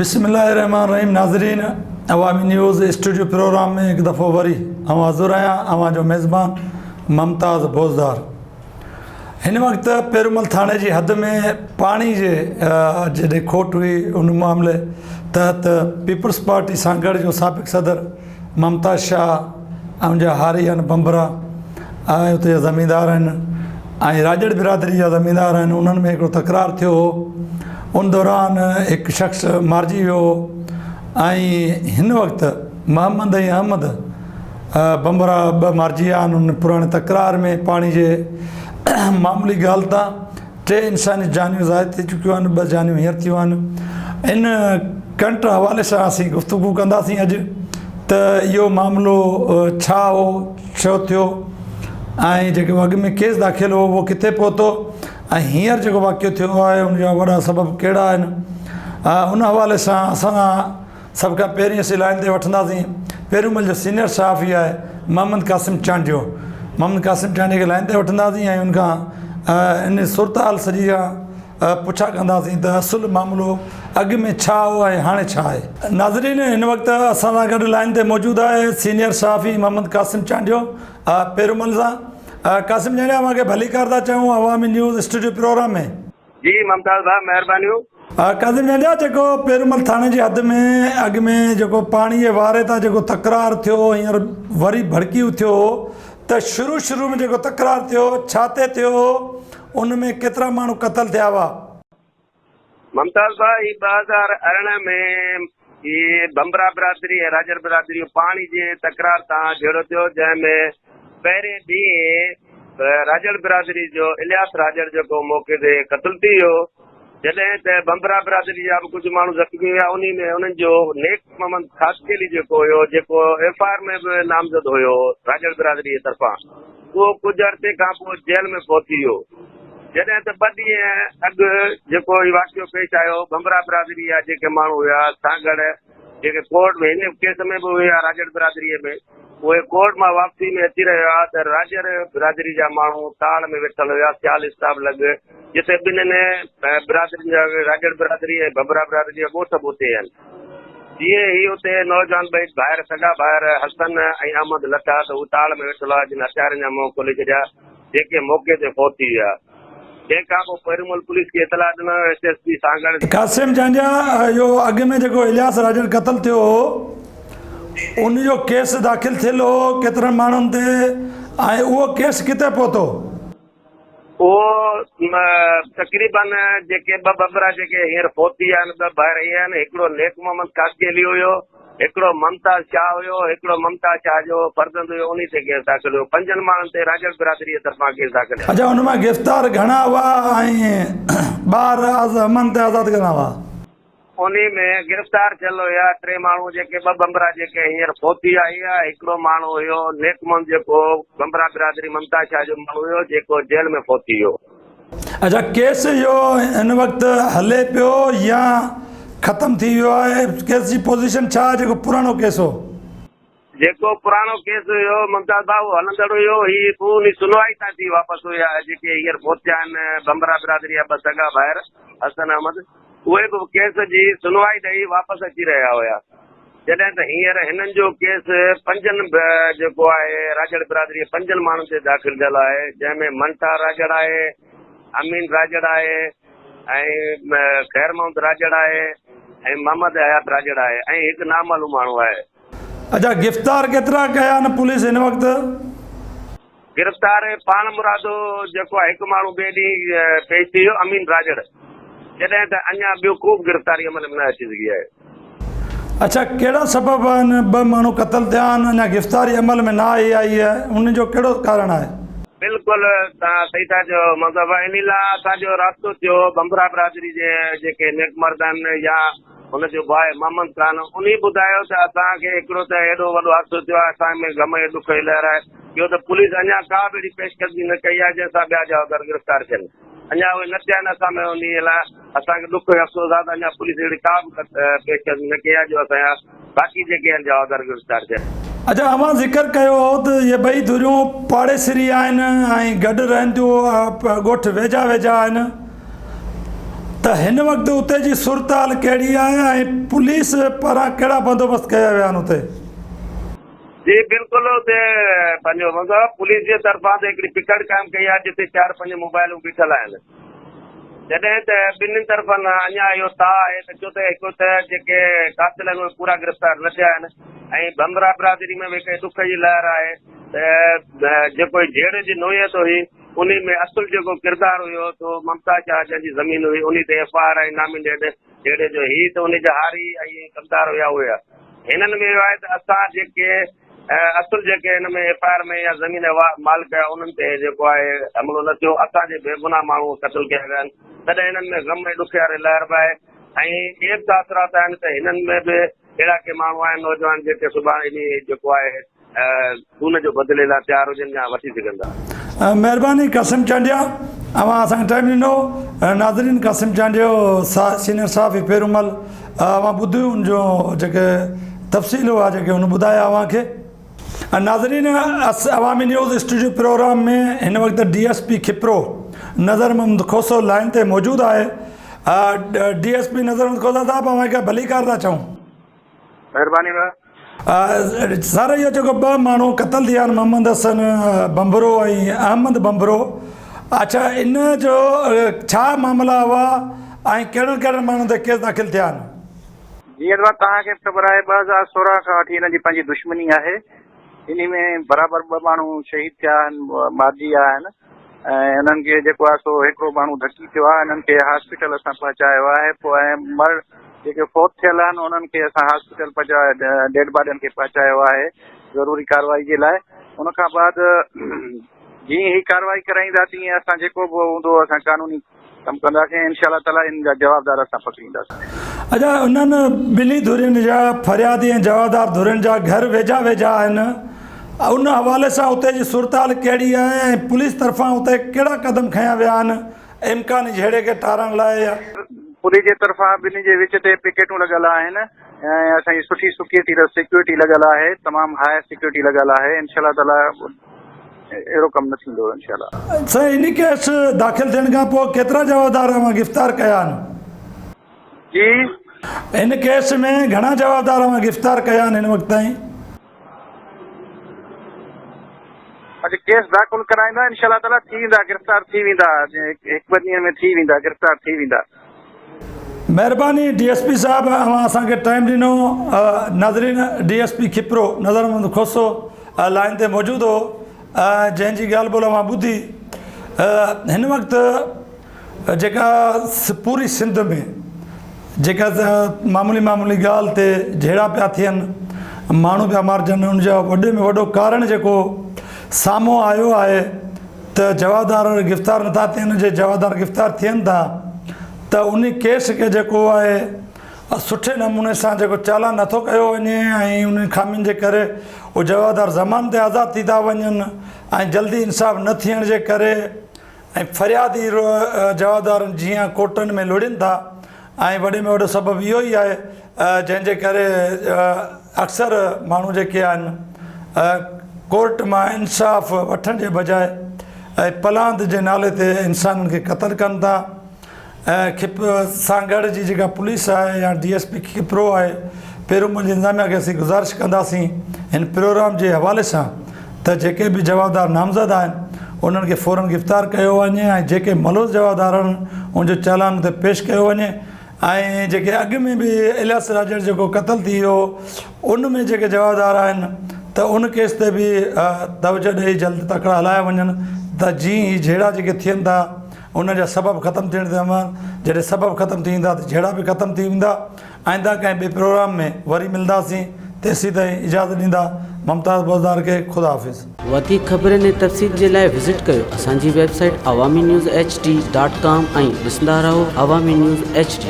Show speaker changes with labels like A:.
A: बिस्मिल्लाहिर्रहमानिर्रहीम। नाज़रीन, अवामी न्यूज़ स्टूडियो प्रोग्राम में एक दफ़ो वरी हाज़िर आहियां। अवां जो मेज़बान मुमताज़ बोज़दार। हिन वक़्तु पेरूमल थाणे जी हद में पाणी जे जॾहिं खोट हुई, उन मामले तहत पीपल्स पार्टी सांगड़ जो साबिक़ सदर ममताज़ शाह ऐं जा हारी आहिनि बंबरा ऐं उते जा ज़मींदार आहिनि ऐं राजड़ बिरादरी जा ज़मींदार आहिनि, उन्हनि में हिकिड़ो तकरार थियो हो। उन दौरान हिकु शख़्स मारिजी वियो ऐं हिन वक़्तु मोहम्मद ऐं अहमद बंबरा ॿ मारिजी विया आहिनि। उन पुराणे तकरार में पाणी जे मामूली ॻाल्हि तां 3 इंसानी जानियूं ज़ाहिर थी चुकियूं आहिनि, 2 जानियूं हींअर थियूं आहिनि। इन कंट हवाले सां असीं गुफ़्तगू कंदासीं अॼु त इहो मामिलो छा हो, छो थियो ऐं जेको अॻु में केस दाख़िल हो उहो किथे पहुतो ऐं हींअर जेको वाक़ियो थियो आहे उनजा वॾा सबब कहिड़ा आहिनि। उन हवाले सां असां सभ खां पहिरीं असीं लाइन ते वठंदासीं पेरूमल जो सीनियर सहाफ़ी आहे मोहम्मद क़ासिम चांडियो। मोहम्मद क़ासिम चांडियो खे लाइन ते वठंदासीं ऐं उनखां इन सूरत सॼी खां पुछा कंदासीं त असुलु मामिलो अॻु में छा हो ऐं हाणे छा आहे। नाज़रीन, हिन वक़्तु असां सां गॾु लाइन ते मौजूदु आहे सीनियर सहाफ़ी मोहम्मद क़ासिम चांडियो पेरूमल सां। क़ासिम चांडिया, मूंखे भली कार था चऊं अवामी न्यूज़ स्टूडियो प्रोग्राम में।
B: जी मुमताज़ भाउ, महिरबानियूं।
A: क़ासिम चांडिया, जेको पेरूमल थाणे जी हद में अॻु में जेको पाणी जे वारे तां जेको तकरार थियो, हींअर वरी भड़की थियो त शुरू में जेको तकरार थियो छा ते थियो, उन में केतिरा माण्हू क़तल थिया हुआ?
B: मुमताज़ भाउ, 2018 में ये बंबरा बिरादरी ऐं राजड़ बिरादरी पाणी जे तकरार तां जहिड़ो थियो, जंहिंमें पहिरें ॾींहुं राजड़ बिरादरी जो इलियास राजड़ जेको मौक़े ते क़तल थी वियो, जॾहिं त बंबरा बिरादरी जा बि कुझु माण्हू ज़ख़्मी हुआ। उन में उन्हनि जो नेक मोहम्मद खासकेली जेको हुयो, जेको FIR में बि नामज़द हुयो राजड़ बिरादरी जे तरफ़ां, उहो कुझु अर्से खां पोइ जेल में पहुची वियो। जॾहिं त 2 ॾींहं अॻु जेको वाक़ियो पेश आयो, बंबरा बिरादरी जा जेके माण्हू हुया सांगड़ जेके कोर्ट में हिन केस में बि हुया राजड़ बिरादरीअ में, उहे कोर्ट मां वापसी में अची रहिया त राजड़ बिरादरी जा माण्हू ताड़ में वेठल हुया, सियाल स्टाफ लॻ, जिते ॿिन्हिनि बिरादरी जा राजड़ बिरादरी ऐं बंबरा बिरादरी जा ॻोठ बि उते आहिनि। जीअं ई उते नौजवान ॿई ॿाहिरि सॻा ॿाहिरि हसन ऐं अहमद लथा त हू ताड़ में वेठल हुआ, जिन हथियारनि जा मुंहुं खोले छॾिया, जेके मौक़े ते पहुची विया। तंहिंखां पोइ पेरूमल पुलिस खे इतला ॾिनो। SSP सांगड़
A: क़ासिम चांडिया, इहो अॻु में जेको इलियास राजड़ क़तल थियो उन जो केस दाख़िल थियल हो केतिरनि माण्हुनि ते ऐं उहो केस किथे पहुतो?
B: उहो तक़रीबन जेके 2 बंबरा जेके हींअर पहुती विया आहिनि, 2 ॿाहिरि इहे आहिनि। हिकिड़ो नेक मोहम्मद कासकेली हुयो, हिकिड़ो ममताज़ शाह हुयो, हिकिड़ो ममताज़ शाह जो फर्ज़ंद हुयो, उन ते केस दाख़िल हुयो। 5 माण्हुनि ते राजड़ बिरादरी जे तरफ़ां केस दाख़िल हुयो।
A: अच्छा, हुन मां गिरफ़्तार घणा हुआ ऐं ॿार अमन ते आज़ादु घणा हुआ?
B: उन में गिरफ़्तार थियल हुया 3 माण्हू, जेके 2 बंबरा जेके हींअर पहुती आई आहे। हिकिड़ो माण्हू हुयो नेक मोहम्मद जेको बंबरा बिरादरी ममताज़ शाह जो माण्हू हुयो, जेको जेल में पहुती वियो।
A: अच्छा, केस इहो हिन वक़्तु हले पियो या ख़तम थी वियो आहे? केस जी पोज़ीशन छा आहे? जेको पुराणो केस हो,
B: जेको पुराणो केस हुयो मुमताज़ भाउ, हलंदड़ हुयो। ही पूरी सुनवाई तां थी वापसि हुया, जेके हींअर पहुचा आहिनि बंबरा बिरादरी जा 2 सॻा ॿाहिरि हसन अहमद, उहे बि केस जी सुनवाई ॾेई वापसि अची रहिया हुया। जॾहिं त हींअर हिननि जो केस 5 जेको आहे राजड़ बिरादरी 5 माण्हुनि ते दाख़िल थियल आहे, जंहिंमें मंटा राजड़ आहे, अमीन राजड़ आहे ऐं ख़ैर मोहम्मद राजड़ आहे ऐं मोहम्मद हयात राजड़ आहे ऐं हिकु नामालूम माण्हू आहे।
A: अच्छा, गिरफ़्तार केतिरा कया आहिनि पुलिस हिन वक़्तु?
B: गिरफ़्तार पाण मुरादो जेको आहे हिकु माण्हू ॿिए ॾींहुं पेश थी वियो, अमीन राजड़, जॾहिं त अञा ॿियो ख़ूब गिरफ़्तारी अमल में न अची सघी आहे।
A: अच्छा, कहिड़ा सबब आहिनि? 2 माण्हू क़तल थिया आहिनि, अञा गिरफ़्तारी अमल में न आई आहे, उनजो कहिड़ो कारण आहे?
B: बिल्कुलु तव्हां सही था चओ मतिलबु, इन लाइ असांजो राब्तो थियो बंबरा बिरादरी जे जेके नेक मर्द आहिनि या हुनजो भाउ मोहम्मद ख़ान, उन ॿुधायो त असांखे हिकिड़ो त हेॾो वॾो हादसो थियो आहे, असां में ग़म ऐं ॾुख जी लहर आहे। ॿियो त पुलिस अञा का बि अहिड़ी पेशकदमी न कई आहे जंहिंसां ॿिया जवाबदार गिरफ़्तार थियनि। अञा उहे न थिया आहिनि। असां में उन लाइ असांखे ॾुख ऐं अफ़सोस आहे त अञा पुलिस अहिड़ी का बि पेशकदमी न कई आहे जो असांजा बाक़ी जेके आहिनि जवाबदार गिरफ़्तार थियनि।
A: अच्छा, अवां ज़िक्र कयो हो त इहे 2 धुरियूं पाड़ेसरी आहिनि ऐं गॾु रहनि थियूं, ॻोठ वेझा आहिनि, त हिन वक़्तु उते जी सूरताल कहिड़ी आहे ऐं पुलिस पारां कहिड़ा बंदोबस्त कया विया आहिनि उते?
B: जी बिल्कुलु हुते पंहिंजो मतिलबु पुलिस जे तरफ़ां त हिकिड़ी पिकट क़ाइमु कई आहे जिते 4-5 मोबाइलूं बीठल आहिनि। जॾहिं त ॿिन्हिनि तरफ़नि अञा इहो ताह आहे त छो त हिकु त जेके कातिल आहिनि उहे पूरा गिरफ़्तार न थिया आहिनि ऐं बमरा बिरादरी में बि हिकु दुख जी लहर आहे त जेको जहिड़े जी नोयत हुई उन में असुल जेको किरदारु हुयो तो ममता शाह जंहिंजी ज़मीन हुई उन ते FIR ऐं नामिनेट जहिड़े जो ही त उन जा हारी ऐं कमदार हुया उहे हिननि में इहो आहे त असां जेके असुल जेके हिन में FIR में या ज़मीन मालिक उन्हनि ते जेको आहे हमिलो न थियो, असांजे बेगुनाह माण्हू क़तल कया विया आहिनि, तॾहिं हिननि में गम ऐं ॾुख वारी लहर बि आहे ऐं इहे बि तासिरात आहिनि त हिननि में बि अहिड़ा के माण्हू आहिनि नौजवान जेके सुभाणे इन जेको आहे खून जो बदिले लाइ तयारु हुजनि या वठी सघंदा।
A: महिरबानी क़ासिम चांडिया, अवां असांखे टाइम ॾिनो। नाज़रीन, क़ासिम चांडियो सीनियर साफ़ी पेरूमल, अवां ॿुधियूं उनजो जेके तफ़सील हुआ जेके हुन ॿुधाया अव्हांखे। नाज़रीन, अवामी न्यूज़ स्टूडियो प्रोग्राम में हिन वक़्तु DSP खिपरो नज़र महमूद खोसो लाइन ते मौजूदु आहे। DSP नज़र महमूद खोसा साहब, अव्हांखे भली कार था चऊं।
B: महिरबानी
A: सर, इहो जेको 2 माण्हू क़तल थिया आहिनि, मोहम्मद हसन बंबरो ऐं अहमद बंबरो, अच्छा इन जो छा मामला हुआ ऐं कहिड़नि कहिड़नि माण्हुनि ते केस दाख़िल थिया आहिनि?
C: जीअं त तव्हांखे ख़बर आहे 2016 खां वठी हिन जी पंहिंजी दुश्मनी आहे। इन में बराबरि 2 माण्हू शहीद थिया आहिनि, मारिजी विया आहिनि ऐं हिननि खे जेको आहे सो हिकिड़ो माण्हू धकी थियो आहे। हिननि खे हॉस्पिटल असां पहुचायो आहे, पोइ ऐं मर्ड जेके फोत थियल आहिनि उन्हनि खे असां हॉस्पिटल पहुचायो, डेड बॉडियुनि खे पहुचायो आहे ज़रूरी कार्रवाई जे लाइ। उन खां बाद जीअं ही कार्रवाई कराईंदा तीअं असां जेको बि हूंदो असां कानूनी कमु कंदासीं। इंशाअल्लाह ताला इन जा जवाबदार असां पकड़ींदासीं।
A: अच्छा, उन्हनि ॿिन्ही धुरियुनि जा फरियादी ऐं जवाबदार धुरियुनि जा घर वेझा वेझा आहिनि, उन हवाले सां उते जी सूरताल कहिड़ी आहे ऐं पुलिस तरफ़ां उते कहिड़ा क़दम खयां विया आहिनि इम्कानी झेड़े खे टारण लाइ?
C: पुलिस जे तरफ़ां ॿिन्ही जे विच ते पिकेटूं लॻल आहिनि ऐं असांजी सुठी सिक्योरिटी लॻल आहे, तमामु हाई सिक्योरिटी लॻल आहे। इंशाअल्लाह ताला अहिड़ो कमु न थींदो इंशाअल्लाह।
A: सर, इन केस दाख़िल थियण खां पोइ केतिरा जवाबदार गिरफ़्तार कया आहिनि?
C: जी,
A: इन केस में घणा जवाबदार गिरफ़्तार कया आहिनि हिन वक़्त ताईं?
C: अॼु केस दाख़िल कराईंदा इंशाअल्लाह ताला थी वेंदा, गिरफ़्तार थी वेंदा, 1-2 ॾींहं में थी वेंदा, गिरफ़्तार थी वेंदा।
A: महिरबानी DSP साहब, अवां असांखे टाइम ॾिनो। नाज़रीन, DSP खिपरो नज़र महमूद खोसो लाइन ते मौजूदु हो, जंहिंजी ॻाल्हि ॿोल अवां ॿुधी। हिन वक़्तु जेका पूरी सिंध में जेका मामूली ॻाल्हि ते जहिड़ा पिया थियनि, माण्हू पिया मारिजनि, उनजो वॾे में वॾो कारण जेको साम्हूं आयो आहे त जवाबदार गिरफ़्तार नथा थियनि। जे जवाबदार गिरफ़्तार थियनि था त उन केस खे जेको आहे सुठे नमूने सां जेको चालान नथो कयो वञे ऐं उन खामियुनि जे करे उहे जवाबदार ज़मान ते आज़ादु थी था वञनि ऐं जल्दी इंसाफ़ न थियण जे करे ऐं फरियादी जवाबदारनि जीअं कोर्टनि में लुड़नि था ऐं वॾे में वॾो सबबु इहो ई आहे जंहिंजे करे अक्सर माण्हू जेके आहिनि कोर्ट मां इंसाफ़ वठण जे बजाए ऐं पलांद जे नाले ते इंसाननि खे क़तल कनि था। खिप सां गॾु जी जेका पुलिस आहे या DSP खिपरो आहे, पेरूमल जी इंतिज़ामिया खे असीं गुज़ारिश कंदासीं हिन प्रोग्राम जे हवाले सां त जेके बि जवाबदार नामज़द आहिनि उन्हनि खे फ़ौरन गिरफ़्तार कयो वञे ऐं जेके मलूज़ जवाबदार आहिनि उनजो चालान ते पेश कयो वञे ऐं जेके अॻु में बि इलियास राजर जेको क़तल थी वियो उन में जेके जवाबदार आहिनि त उन केस ते बि तवजो ॾेई जल्द तकिड़ा हलाया वञनि त जीअं ई जहिड़ा जेके थियनि था उन जा सबबु ख़तमु थियण ते जॾहिं सबबु ख़तमु थी वेंदा त जहिड़ा बि ख़तमु थी वेंदा। आईंदा कंहिं ॿिए प्रोग्राम में वरी मिलंदासीं, तेसीं ताईं इजाज़त ॾींदा मुमताज़ बोज़दार खे। ख़ुदा हाफ़िज़।
D: वधीक ख़बरनि ऐं तफ़सील जे लाइ विज़िट कयो असांजी वेबसाइट awamiNewsHD.com ऐं ॾिसंदा रहो अवामी न्यूज़ HD।